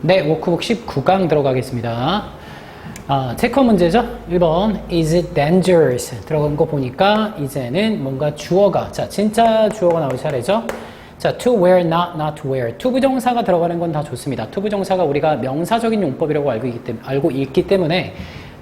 네, 워크북 19강 들어가겠습니다. 체크 문제죠? 1번 Is it dangerous? 들어간 거 보니까 이제는 뭔가 주어가, 자 진짜 주어가 나올 차례죠? 자, to wear, not to wear. 투부정사가 들어가는 건 다 좋습니다. 투부정사가 우리가 명사적인 용법이라고 알고 있기 때문에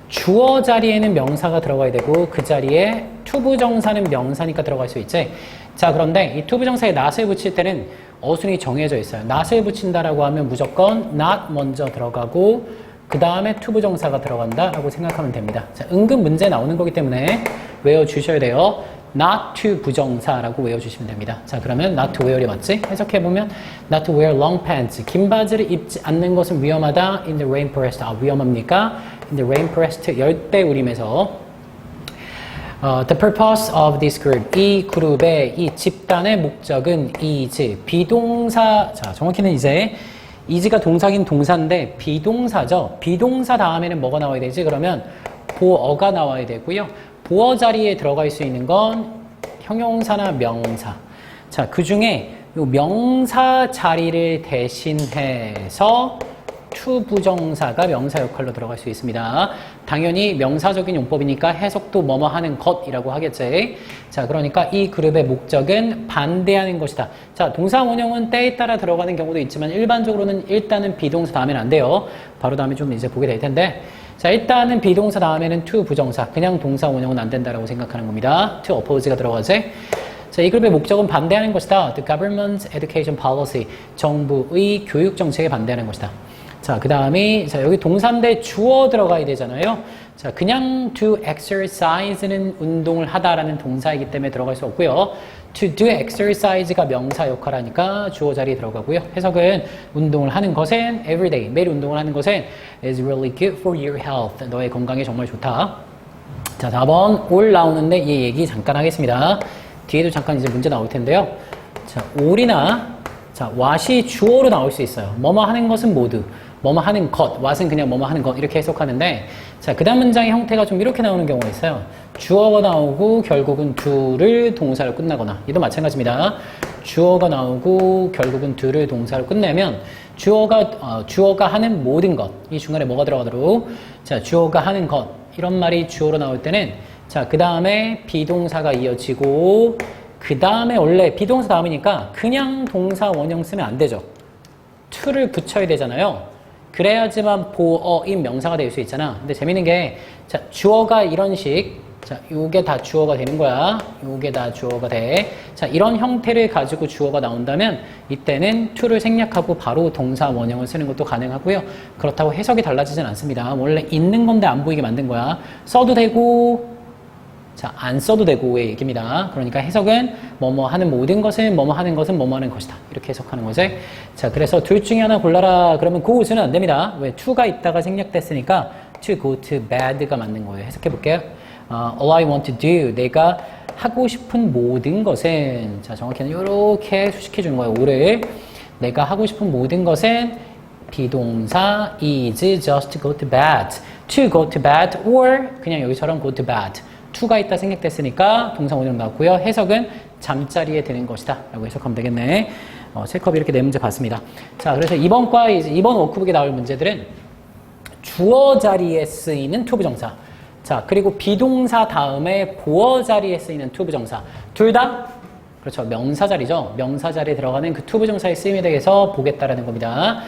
주어 자리에는 명사가 들어가야 되고 그 자리에 투부정사는 명사니까 들어갈 수 있지. 자, 그런데 이 투부정사에 not을 붙일 때는 어순이 정해져 있어요. not을 붙인다라고 하면 무조건 not 먼저 들어가고 그 다음에 투부정사가 들어간다라고 생각하면 됩니다. 자, 은근 문제 나오는 거기 때문에 외워주셔야 돼요. not to 부정사라고 외워주시면 됩니다. 자, 그러면 not to wear이 맞지? 해석해보면 not to wear long pants. 긴 바지를 입지 않는 것은 위험하다. in the rainforest. 위험합니까? in the rainforest. 열대우림에서 the purpose of this group. 이 그룹의, 이 집단의 목적은 is. 비동사, 자, 정확히는 이제 is가 동사긴 동사인데 비동사죠. 비동사 다음에는 뭐가 나와야 되지? 그러면 보어가 나와야 되고요. 보어 자리에 들어갈 수 있는 건 형용사나 명사. 자, 그 중에 요 명사 자리를 대신해서 투부정사가 명사 역할로 들어갈 수 있습니다. 당연히 명사적인 용법이니까 해석도 뭐뭐 하는 것이라고 하겠지. 자, 그러니까 이 그룹의 목적은 반대하는 것이다. 자, 동사 원형은 때에 따라 들어가는 경우도 있지만 일반적으로는 일단은 비동사 다음에는 안 돼요. 바로 다음에 좀 이제 보게 될 텐데. 자, 일단은 비동사 다음에는 to 부정사. 그냥 동사 원형은 안 된다라고 생각하는 겁니다. to oppose가 들어가지. 자, 이 그룹의 목적은 반대하는 것이다. The government's education policy. 정부의 교육 정책에 반대하는 것이다. 자, 그 다음에, 자, 여기 동사인데 주어 들어가야 되잖아요. 자, 그냥 to exercise는 운동을 하다라는 동사이기 때문에 들어갈 수 없고요. to do exercise가 명사 역할하니까 주어 자리에 들어가고요. 해석은 운동을 하는 것은 everyday, 매일 운동을 하는 것은 is really good for your health. 너의 건강에 정말 좋다. 자, 4번 all 나오는데 이 얘기 잠깐 하겠습니다. 뒤에도 잠깐 이제 문제 나올 텐데요. 자, all이나 자, what이 주어로 나올 수 있어요. 뭐뭐 하는 것은 모두. 뭐뭐 하는 것, what은 그냥 뭐뭐 하는 것 이렇게 해석하는데 자, 그 다음 문장의 형태가 좀 이렇게 나오는 경우가 있어요. 주어가 나오고 결국은 do를 동사로 끝나거나 얘도 마찬가지입니다. 주어가 나오고 결국은 do를 동사로 끝내면 주어가 하는 모든 것, 이 중간에 뭐가 들어가도록 자, 주어가 하는 것 이런 말이 주어로 나올 때는 자, 그 다음에 비동사가 이어지고 그 다음에 원래 비동사 다음이니까 그냥 동사 원형 쓰면 안 되죠. to를 붙여야 되잖아요. 그래야지만 보어인 명사가 될 수 있잖아. 근데 재밌는 게, 자, 주어가 이런 식, 자, 요게 다 주어가 되는 거야. 요게 다 주어가 돼. 자, 이런 형태를 가지고 주어가 나온다면, 이때는 to를 생략하고 바로 동사 원형을 쓰는 것도 가능하고요. 그렇다고 해석이 달라지진 않습니다. 원래 있는 건데 안 보이게 만든 거야. 써도 되고, 자, 안 써도 되고의 얘기입니다. 그러니까 해석은 뭐뭐 하는 모든 것은 뭐뭐 하는 것은 뭐뭐 하는 것이다. 이렇게 해석하는 거지. 자, 그래서 둘 중에 하나 골라라. 그러면 go는 안 됩니다. 왜? to가 있다가 생략됐으니까 to go to bed가 맞는 거예요. 해석해 볼게요. all I want to do. 내가 하고 싶은 모든 것은 자, 정확히는 이렇게 수식해 주는 거예요. all을 내가 하고 싶은 모든 것은 비동사 is just to go to bed. to go to bed or 그냥 여기처럼 go to bed. to가 있다 생략됐으니까 동사 원형 나왔고요. 해석은 잠자리에 드는 것이다 라고 해석하면 되겠네. 체크업 이렇게 네 문제 봤습니다. 자, 그래서 이번 워크북에 나올 문제들은 주어 자리에 쓰이는 투부정사, 자, 그리고 비동사 다음에 보어 자리에 쓰이는 투부정사 둘 다 그렇죠. 명사 자리죠. 명사 자리에 들어가는 그 투부정사의 쓰임에 대해서 보겠다라는 겁니다.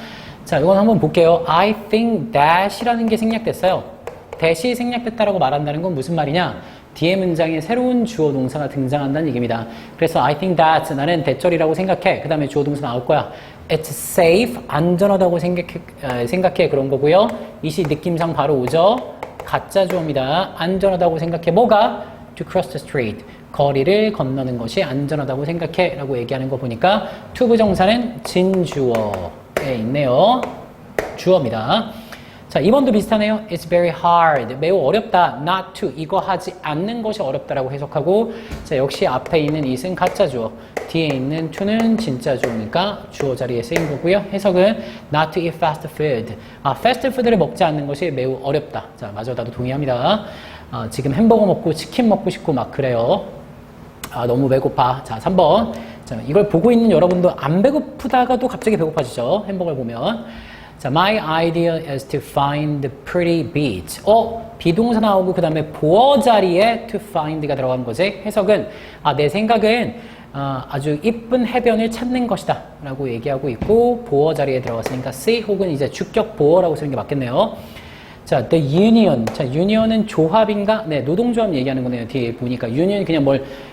자, 이건 한번 볼게요. I think that이라는 게 생략됐어요. that이 생략됐다라고 말한다는 건 무슨 말이냐? 뒤에 문장에 새로운 주어 동사가 등장한다는 얘기입니다. 그래서 I think that 나는 대절이라고 생각해. 그 다음에 주어 동사 나올 거야. It's safe 안전하다고 생각해 그런 거고요. 이시 느낌상 바로 오죠. 가짜 주어입니다. 안전하다고 생각해. 뭐가? To cross the street. 거리를 건너는 것이 안전하다고 생각해 라고 얘기하는 거 보니까 투부정사는 진주어에 있네요. 주어입니다. 자, 2번도 비슷하네요. It's very hard. 매우 어렵다. Not to. 이거 하지 않는 것이 어렵다라고 해석하고 자, 역시 앞에 있는 it은 가짜 주어. 뒤에 있는 to는 진짜 주어니까 주어 자리에 쓰인 거고요. 해석은 not to eat fast food. fast food를 먹지 않는 것이 매우 어렵다. 자, 맞아. 나도 동의합니다. 지금 햄버거 먹고 치킨 먹고 싶고 막 그래요. 너무 배고파. 자, 3번. 자, 이걸 보고 있는 여러분도 안 배고프다가도 갑자기 배고파지죠. 햄버거를 보면. 자, my idea is to find the pretty beach. 비동사 나오고 그 다음에 보어 자리에 to find가 들어간 거지. 해석은 내 생각은 아주 이쁜 해변을 찾는 것이다 라고 얘기하고 있고 보어 자리에 들어갔으니까 C 혹은 이제 주격 보어라고 쓰는 게 맞겠네요. 자, the union. 자, union은 조합인가? 네, 노동조합 얘기하는 거네요. 뒤에 보니까 union이 그냥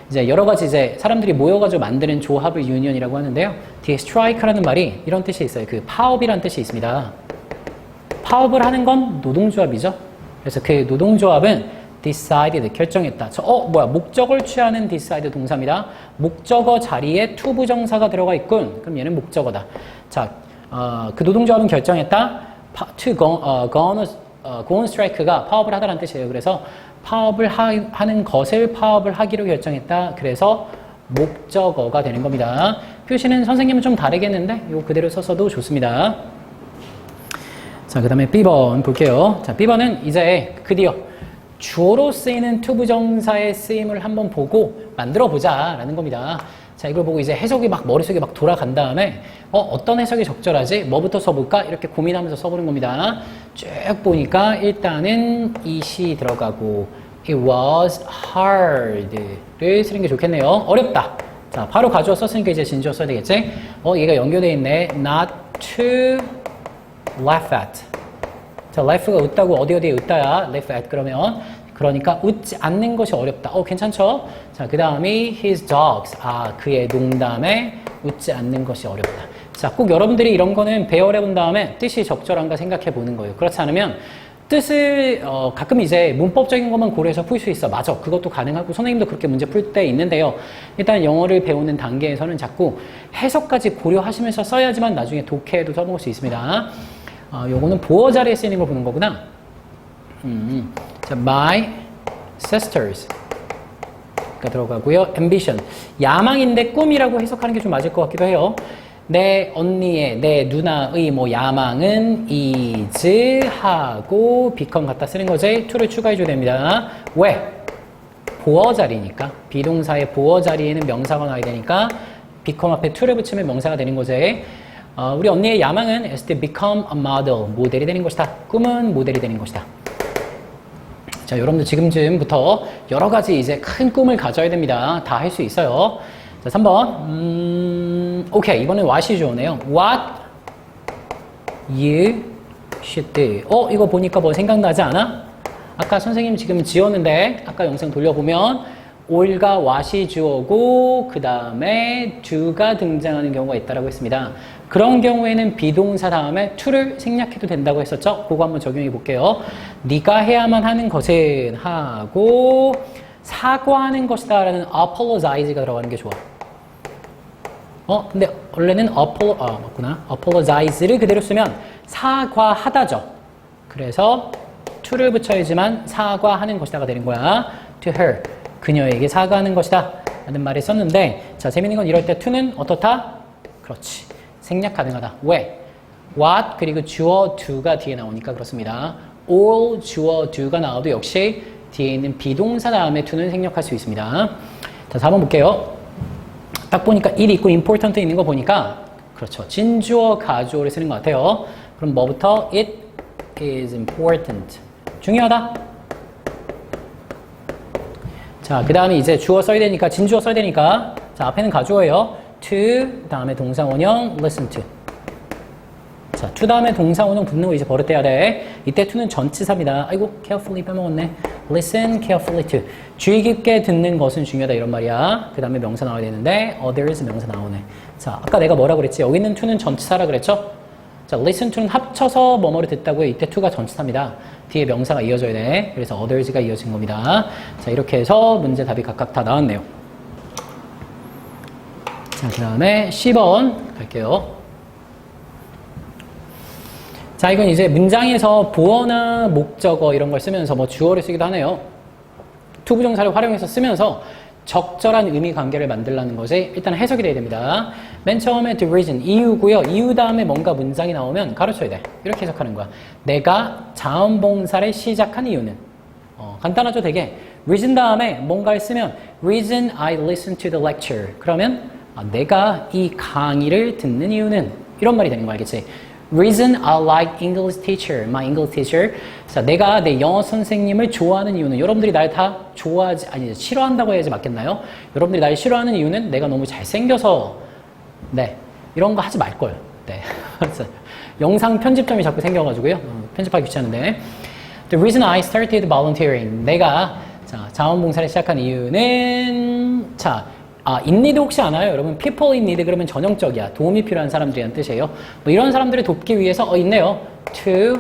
이제 여러 가지 이제 사람들이 모여가지고 만드는 조합을 union이라고 하는데요. 뒤에 strike라는 말이 이런 뜻이 있어요. 그 파업이라는 뜻이 있습니다. 파업을 하는 건 노동조합이죠. 그래서 그 노동조합은 decided, 결정했다. 목적을 취하는 decide 동사입니다. 목적어 자리에 to 부정사가 들어가 있군. 그럼 얘는 목적어다. 자, 그 노동조합은 결정했다. to go on strike가 파업을 하다라는 뜻이에요. 그래서 파업을 하는 것을 파업을 하기로 결정했다. 그래서 목적어가 되는 겁니다. 표시는 선생님은 좀 다르겠는데 이거 그대로 써서도 좋습니다. 자, 그 다음에 B번 볼게요. 자, B번은 이제 드디어 주어로 쓰이는 to 부정사의 쓰임을 한번 보고 만들어 보자 라는 겁니다. 자, 이걸 보고 이제 해석이 머릿속에 돌아간 다음에 어떤 해석이 적절하지? 뭐부터 써볼까? 이렇게 고민하면서 써보는 겁니다. 쭉 보니까 일단은 it이 들어가고 it was hard를 쓰는 게 좋겠네요. 어렵다. 자, 바로 가주어 썼으니까 이제 진주어 써야 되겠지? 얘가 연결되어 있네. not to laugh at. 자, laugh가 웃다고 어디에 웃다야? laugh at 그러니까 웃지 않는 것이 어렵다. 괜찮죠? 자, 그 다음에 his dogs. 그의 농담에 웃지 않는 것이 어렵다. 자, 꼭 여러분들이 이런 거는 배열해 본 다음에 뜻이 적절한가 생각해 보는 거예요. 그렇지 않으면 뜻을 가끔 이제 문법적인 것만 고려해서 풀 수 있어. 맞아. 그것도 가능하고 선생님도 그렇게 문제 풀 때 있는데요. 일단 영어를 배우는 단계에서는 자꾸 해석까지 고려하시면서 써야지만 나중에 독해에도 써먹을 수 있습니다. 요거는 보어 자리에 쓰이는 걸 보는 거구나. 자, my sisters 가 들어가고요. ambition, 야망인데 꿈이라고 해석하는 게 좀 맞을 것 같기도 해요. 내 언니의, 내 누나의 야망은 is 하고 become 갖다 쓰는 거지. to를 추가해줘야 됩니다. 왜? 보어 자리니까. 비동사의 보어 자리에는 명사가 나와야 되니까 become 앞에 to를 붙이면 명사가 되는 거지. 우리 언니의 야망은 is to become a model, 모델이 되는 것이다. 꿈은 모델이 되는 것이다. 자, 여러분들 지금쯤부터 여러 가지 이제 큰 꿈을 가져야 됩니다. 다 할 수 있어요. 자, 3번. 오케이. 이번엔 what이 좋으네요. What you should do. 이거 보니까 뭐 생각나지 않아? 아까 선생님 지금 지웠는데, 아까 영상 돌려보면, all과 what이 주어고, 그 다음에 do가 등장하는 경우가 있다고 했습니다. 그런 경우에는 비동사 다음에 to를 생략해도 된다고 했었죠? 그거 한번 적용해 볼게요. 네가 해야만 하는 것은 하고 사과하는 것이다 라는 apologize가 들어가는 게 좋아. 근데 원래는 맞구나. apologize를 그대로 쓰면 사과하다죠. 그래서 to를 붙여야지만 사과하는 것이다가 되는 거야. to her, 그녀에게 사과하는 것이다 라는 말을 썼는데, 자, 재밌는 건 이럴 때 to는 어떻다? 그렇지. 생략 가능하다. 왜? what 그리고 주어 do가 뒤에 나오니까 그렇습니다. all 주어 do가 나와도 역시 뒤에 있는 비동사 다음에 to는 생략할 수 있습니다. 자, 4번 볼게요. 딱 보니까 it 있고 important 있는 거 보니까 그렇죠. 진주어 가주어를 쓰는 것 같아요. 그럼 뭐부터? It is important. 중요하다. 자, 그 다음에 이제 주어 써야 되니까, 진주어 써야 되니까, 자, 앞에는 가주어예요. to, 다음에 동사원형, listen to. 자, to 다음에 동사원형 붙는 거 이제 버릇해야 돼. 이때 to는 전치사입니다. 아이고, carefully 빼먹었네. listen carefully to. 주의 깊게 듣는 것은 중요하다, 이런 말이야. 그 다음에 명사 나와야 되는데, others 명사 나오네. 자, 아까 내가 뭐라 그랬지? 여기 있는 to는 전치사라 그랬죠? 자, listen to는 합쳐서 뭐뭐를 듣다고요. 이때 to가 전치사입니다. 뒤에 명사가 이어져야 돼. 그래서 others가 이어진 겁니다. 자, 이렇게 해서 문제 답이 각각 다 나왔네요. 자, 그 다음에 10번 갈게요. 자, 이건 이제 문장에서 보어나 목적어 이런 걸 쓰면서 뭐 주어를 쓰기도 하네요. to 부정사를 활용해서 쓰면서 적절한 의미 관계를 만들라는 것이 일단 해석이 돼야 됩니다. 맨 처음에 the reason, 이유고요. 이유 다음에 뭔가 문장이 나오면 가르쳐야 돼. 이렇게 해석하는 거야. 내가 자원봉사를 시작한 이유는. 간단하죠, 되게. reason 다음에 뭔가를 쓰면 reason I listened to the lecture. 그러면 내가 이 강의를 듣는 이유는 이런 말이 되는 거 알겠지? Reason I like English teacher, my English teacher. 자, 내가 내 영어 선생님을 좋아하는 이유는 여러분들이 날 다 좋아하지 아니 싫어한다고 해야지 맞겠나요? 여러분들이 날 싫어하는 이유는 내가 너무 잘생겨서 네 이런 거 하지 말 걸. 네. 영상 편집점이 자꾸 생겨가지고요. 편집하기 귀찮은데. The reason I started volunteering. 내가 자, 자원봉사를 시작한 이유는 자. in need 혹시 아나요? 여러분, people in need 그러면 전형적이야. 도움이 필요한 사람들이란 뜻이에요. 뭐 이런 사람들을 돕기 위해서 있네요. To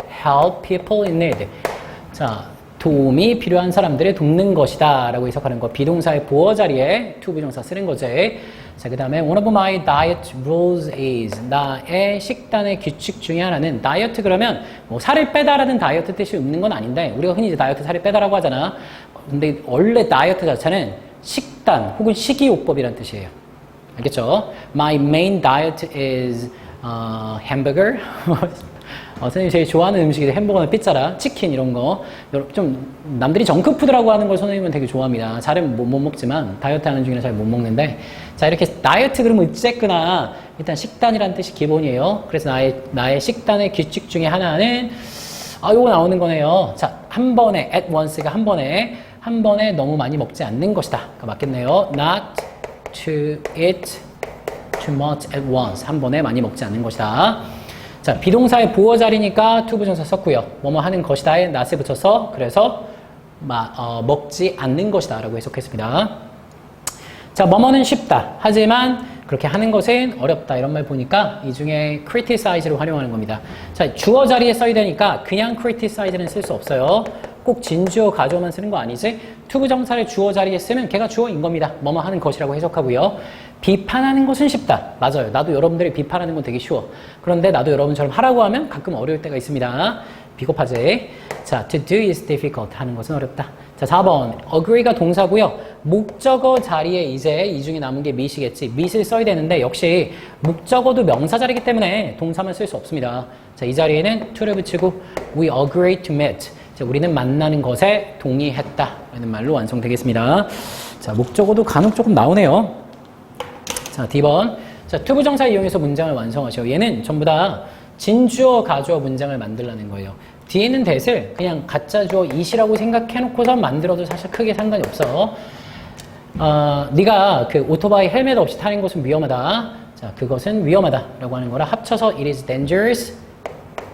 help people in need. 자, 도움이 필요한 사람들을 돕는 것이다 라고 해석하는 거. 비동사의 보어 자리에 to 부정사 쓰는 거지. 자, 그 다음에 one of my diet rules is 나의 식단의 규칙 중에 하나는 다이어트 그러면 뭐 살을 빼다라는 다이어트 뜻이 없는 건 아닌데 우리가 흔히 이제 다이어트 살을 빼다라고 하잖아. 근데 원래 다이어트 자체는 식단 혹은 식이요법이란 뜻이에요. 알겠죠? My main diet is hamburger. 선생님이 제일 좋아하는 음식이 햄버거나 피자라, 치킨 이런 거. 좀 남들이 정크푸드라고 하는 걸 선생님은 되게 좋아합니다. 잘은 못 먹지만 다이어트 하는 중이라 잘 못 먹는데 자 이렇게 다이어트 그러면 어쨌거나 일단 식단이라는 뜻이 기본이에요. 그래서 나의 식단의 규칙 중에 하나는 요거 나오는 거네요. 자, 한 번에 at once가 한 번에 너무 많이 먹지 않는 것이다. 맞겠네요. Not to eat too much at once. 한 번에 많이 먹지 않는 것이다. 자, 비동사의 보어 자리니까 to 부정사 썼고요. 뭐뭐 하는 것이다에 not을 붙여서 그래서 먹지 않는 것이다 라고 해석했습니다. 자, 뭐뭐는 쉽다. 하지만 그렇게 하는 것은 어렵다. 이런 말 보니까 이 중에 criticize를 활용하는 겁니다. 자, 주어 자리에 써야 되니까 그냥 criticize는 쓸 수 없어요. 꼭 진주어 가주어만 쓰는 거 아니지? to 부정사를 주어 자리에 쓰면 걔가 주어인 겁니다. 뭐뭐 하는 것이라고 해석하고요. 비판하는 것은 쉽다. 맞아요. 나도 여러분들이 비판하는 건 되게 쉬워. 그런데 나도 여러분처럼 하라고 하면 가끔 어려울 때가 있습니다. 비겁하지? 자, to do is difficult. 하는 것은 어렵다. 자, 4번. agree가 동사고요. 목적어 자리에 이제 이 중에 남은 게 meet이겠지. meet을 써야 되는데 역시 목적어도 명사 자리이기 때문에 동사만 쓸 수 없습니다. 자, 이 자리에는 to를 붙이고 we agree to meet. 자, 우리는 만나는 것에 동의했다. 라는 말로 완성되겠습니다. 자, 목적어도 간혹 조금 나오네요. 자, D번. 자, to 부정사 이용해서 문장을 완성하셔. 얘는 전부 다 진주어, 가주어 문장을 만들라는 거예요. 뒤에 있는 that을 그냥 가짜 주어 it이라고 생각해놓고서 만들어도 사실 크게 상관이 없어. 네가 그 오토바이 헬멧 없이 타는 것은 위험하다. 자, 그것은 위험하다라고 하는 거라 합쳐서 it is dangerous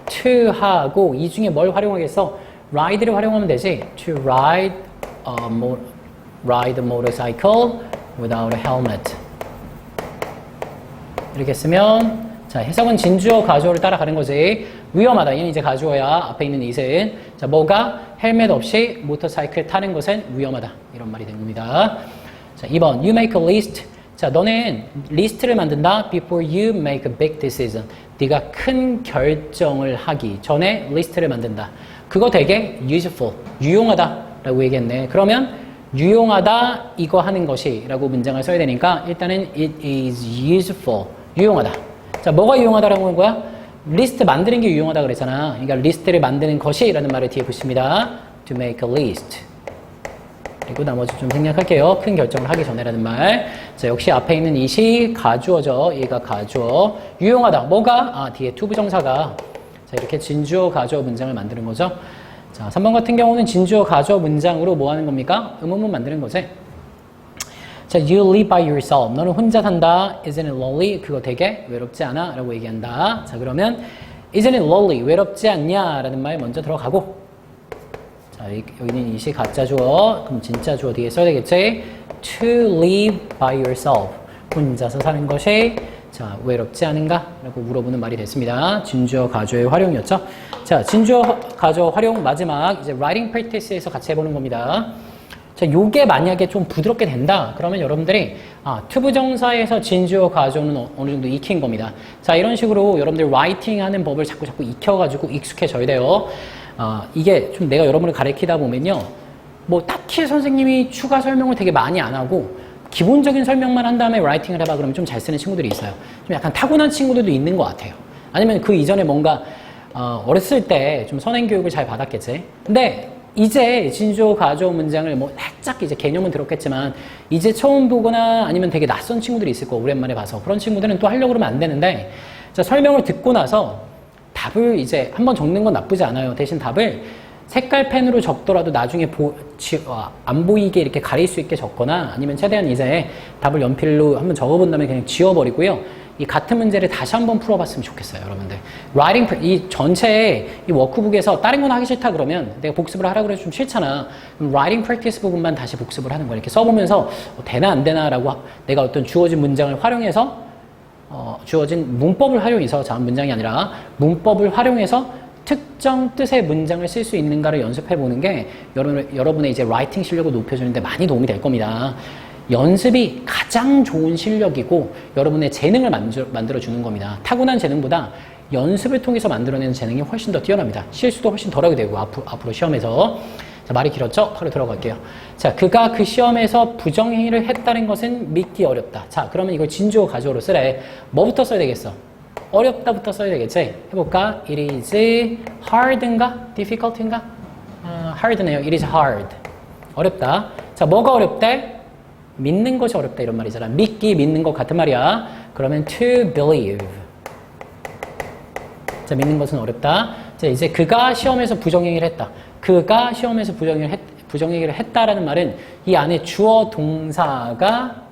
to 하고 이 중에 뭘 활용하겠어? ride를 활용하면 되지. to ride a motorcycle without a helmet. 이렇게 쓰면 자, 해석은 진주어, 가주어를 따라가는 거지. 위험하다. 얘는 이제 가주어야. 앞에 있는 it은. 자, 뭐가 헬멧 없이 모터사이클 타는 것은 위험하다. 이런 말이 된 겁니다. 자, 2번. You make a list. 자, 너는 리스트를 만든다. Before you make a big decision. 네가 큰 결정을 하기 전에 리스트를 만든다. 그거 되게 useful. 유용하다. 라고 얘기했네. 그러면 유용하다. 이거 하는 것이 라고 문장을 써야 되니까 일단은 it is useful. 유용하다. 자, 뭐가 유용하다라고 하는 거야? 리스트 만드는 게 유용하다 그랬잖아. 그러니까 리스트를 만드는 것이라는 말을 뒤에 붙입니다. To make a list. 그리고 나머지 좀 생략할게요. 큰 결정을 하기 전에라는 말. 자, 역시 앞에 있는 it이 가주어죠. 얘가 가주어. 유용하다. 뭐가? 뒤에 to 부정사가. 자, 이렇게 진주어, 가주어 문장을 만드는 거죠. 자, 3번 같은 경우는 진주어, 가주어 문장으로 뭐 하는 겁니까? 의문문 만드는 거지. 자, you live by yourself. 너는 혼자 산다. Isn't it lonely? 그거 되게 외롭지 않아? 라고 얘기한다. 자, 그러면 Isn't it lonely? 외롭지 않냐? 라는 말 먼저 들어가고 자, 여기는 it이 가짜 주어. 그럼 진짜 주어 뒤에 써야 되겠지? To live by yourself. 혼자서 사는 것이 자, 외롭지 않은가? 라고 물어보는 말이 됐습니다. 진주어, 가주어의 활용이었죠. 자, 진주어, 가주어 활용 마지막 이제 writing practice에서 같이 해보는 겁니다. 자, 요게 만약에 좀 부드럽게 된다. 그러면 여러분들이 to 부정사에서 진주어, 가주어는 어느 정도 익힌 겁니다. 자, 이런 식으로 여러분들 라이팅 하는 법을 자꾸 익혀가지고 익숙해져야 돼요. 이게 좀 내가 여러분을 가르치다 보면요. 뭐 딱히 선생님이 추가 설명을 되게 많이 안 하고 기본적인 설명만 한 다음에 라이팅을 해봐 그러면 좀 잘 쓰는 친구들이 있어요. 좀 약간 타고난 친구들도 있는 것 같아요. 아니면 그 이전에 뭔가 어렸을 때 좀 선행 교육을 잘 받았겠지. 근데 이제 진주어, 가주어 문장을 뭐 살짝 이제 개념은 들었겠지만 이제 처음 보거나 아니면 되게 낯선 친구들이 있을 거고 오랜만에 봐서 그런 친구들은 또 하려고 그러면 안 되는데 자, 설명을 듣고 나서 답을 이제 한번 적는 건 나쁘지 않아요. 대신 답을 색깔 펜으로 적더라도 나중에 안 보이게 이렇게 가릴 수 있게 적거나 아니면 최대한 이제 답을 연필로 한번 적어본 다음에 그냥 지워버리고요. 이 같은 문제를 다시 한번 풀어봤으면 좋겠어요, 여러분들. 이 전체 이 워크북에서 다른 건 하기 싫다 그러면 내가 복습을 하라 그래서 좀 싫잖아. 그럼 writing practice 부분만 다시 복습을 하는 거야. 이렇게 써보면서 되나 안 되나라고 내가 어떤 주어진 문장을 활용해서 주어진 문법을 활용해서 문장이 아니라 문법을 활용해서 특정 뜻의 문장을 쓸 수 있는가를 연습해 보는 게 여러분의 이제 라이팅 실력을 높여주는데 많이 도움이 될 겁니다. 연습이 가장 좋은 실력이고 여러분의 재능을 만들어 주는 겁니다. 타고난 재능보다 연습을 통해서 만들어내는 재능이 훨씬 더 뛰어납니다. 실수도 훨씬 덜하게 되고 앞으로 시험에서. 자, 말이 길었죠? 바로 들어갈게요. 자, 그가 그 시험에서 부정행위를 했다는 것은 믿기 어렵다. 자, 그러면 이걸 진주어 가주어로 쓰래. 뭐부터 써야 되겠어? 어렵다부터 써야 되겠지? 해볼까? It is hard인가? difficult인가? hard네요. It is hard. 어렵다. 자, 뭐가 어렵대? 믿는 것이 어렵다 이런 말이잖아. 믿는 것 같은 말이야. 그러면 to believe. 자, 믿는 것은 어렵다. 자, 이제 그가 시험에서 부정행위를 했다. 그가 시험에서 부정행위를 했다라는 말은 이 안에 주어 동사가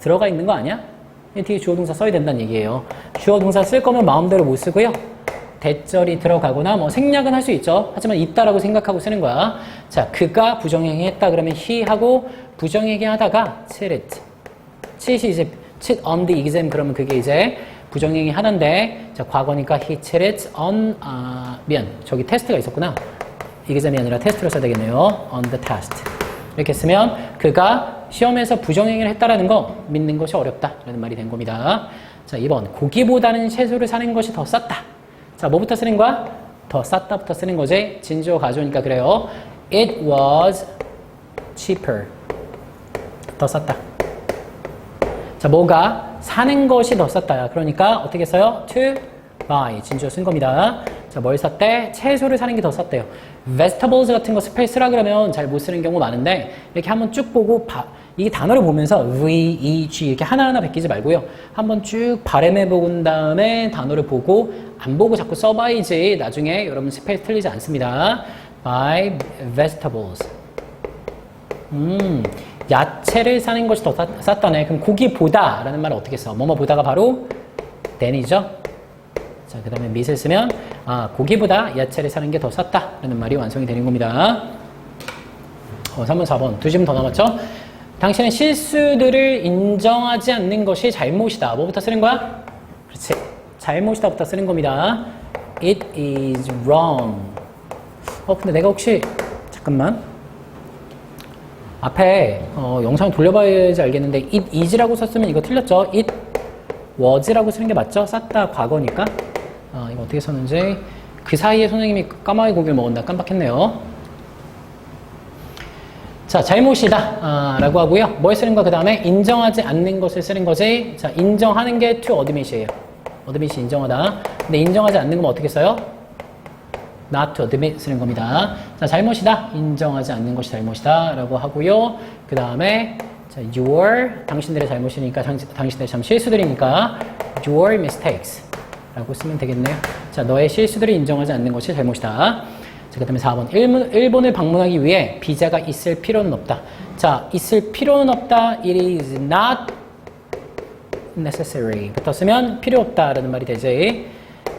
들어가 있는 거 아니야? 뒤에 주어 동사 써야 된다는 얘기예요. 주어 동사 쓸 거면 마음대로 못 쓰고요. 대절이 들어가거나 뭐 생략은 할 수 있죠. 하지만 있다라고 생각하고 쓰는 거야. 자, 그가 부정행위 했다 그러면 he 하고 부정행위 하다가 cheated. cheat이 이제 cheat on the exam 그러면 그게 이제 부정행위 하는데 자, 과거니까 he cheated on 미안. 저기 테스트가 있었구나. exam이 아니라 테스트로 써야 되겠네요. on the test. 이렇게 쓰면 그가 시험에서 부정행위를 했다라는 거 믿는 것이 어렵다 라는 말이 된 겁니다. 자, 2번 고기보다는 채소를 사는 것이 더 쌌다. 자, 뭐부터 쓰는 거야? 더 쌌다부터 쓰는 거지. 진주어 가져오니까 그래요. It was cheaper. 더 쌌다. 자, 뭐가 사는 것이 더 쌌다야. 그러니까 어떻게 써요? to buy. 진주어 쓴 겁니다. 자, 뭘 샀대? 채소를 사는 게 더 쌌대요. vegetables 같은 거 스펠 쓰라 그러면 잘 못 쓰는 경우 많은데 이렇게 한번 쭉 보고 이 단어를 보면서 V, E, G 이렇게 하나하나 베끼지 말고요. 한번 쭉 발음해 본 다음에 단어를 보고 안 보고 자꾸 써봐야지 나중에 여러분 스펠 틀리지 않습니다. Buy vegetables. 야채를 사는 것이 더 쌌다네. 그럼 고기보다 라는 말은 어떻게 써? 뭐뭐 보다가 바로 than이죠. 자, 그 다음에 밑을 쓰면 고기보다 야채를 사는 게 더 쌌다 라는 말이 완성이 되는 겁니다. 3번, 4번 두 질문 더 남았죠? 당신은 실수들을 인정하지 않는 것이 잘못이다. 뭐부터 쓰는 거야? 그렇지. 잘못이다부터 쓰는 겁니다. It is wrong. 근데 내가 혹시 잠깐만 앞에 영상 돌려봐야지 알겠는데 it is라고 썼으면 이거 틀렸죠? it was라고 쓰는 게 맞죠? 쌌다 과거니까. 이거 어떻게 썼는지 그 사이에 선생님이 까마귀 고기를 먹었나 깜빡했네요. 자, 잘못이다 라고 하고요. 뭘 쓰는 거 그 다음에 인정하지 않는 것을 쓰는 거지. 자, 인정하는 게 to admit이에요. admit이 인정하다. 근데 인정하지 않는 건 어떻게 써요? not to admit 쓰는 겁니다. 자, 잘못이다. 인정하지 않는 것이 잘못이다 라고 하고요. 그 다음에 자, your 당신들의 잘못이니까 당신들의 참 실수들이니까 your mistakes 라고 쓰면 되겠네요. 자, 너의 실수들을 인정하지 않는 것이 잘못이다. 자, 그 다음에 4번. 일본을 방문하기 위해 비자가 있을 필요는 없다. 자, 있을 필요는 없다. It is not necessary. 부터 쓰면 필요 없다라는 말이 되지.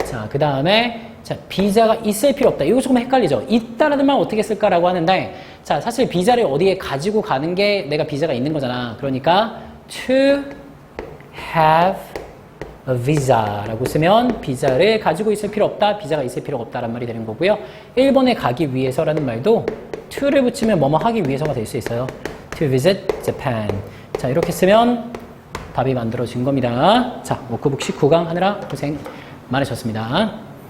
자, 그 다음에 자, 비자가 있을 필요 없다. 이거 조금 헷갈리죠? 있다라는 말 어떻게 쓸까라고 하는데 자, 사실 비자를 어디에 가지고 가는 게 내가 비자가 있는 거잖아. 그러니까 to have a visa라고 쓰면 비자를 가지고 있을 필요 없다, 비자가 있을 필요가 없다라는 말이 되는 거고요. 일본에 가기 위해서라는 말도 to를 붙이면 뭐뭐 하기 위해서가 될 수 있어요. to visit Japan. 자, 이렇게 쓰면 답이 만들어진 겁니다. 자, 워크북 19강 하느라 고생 많으셨습니다.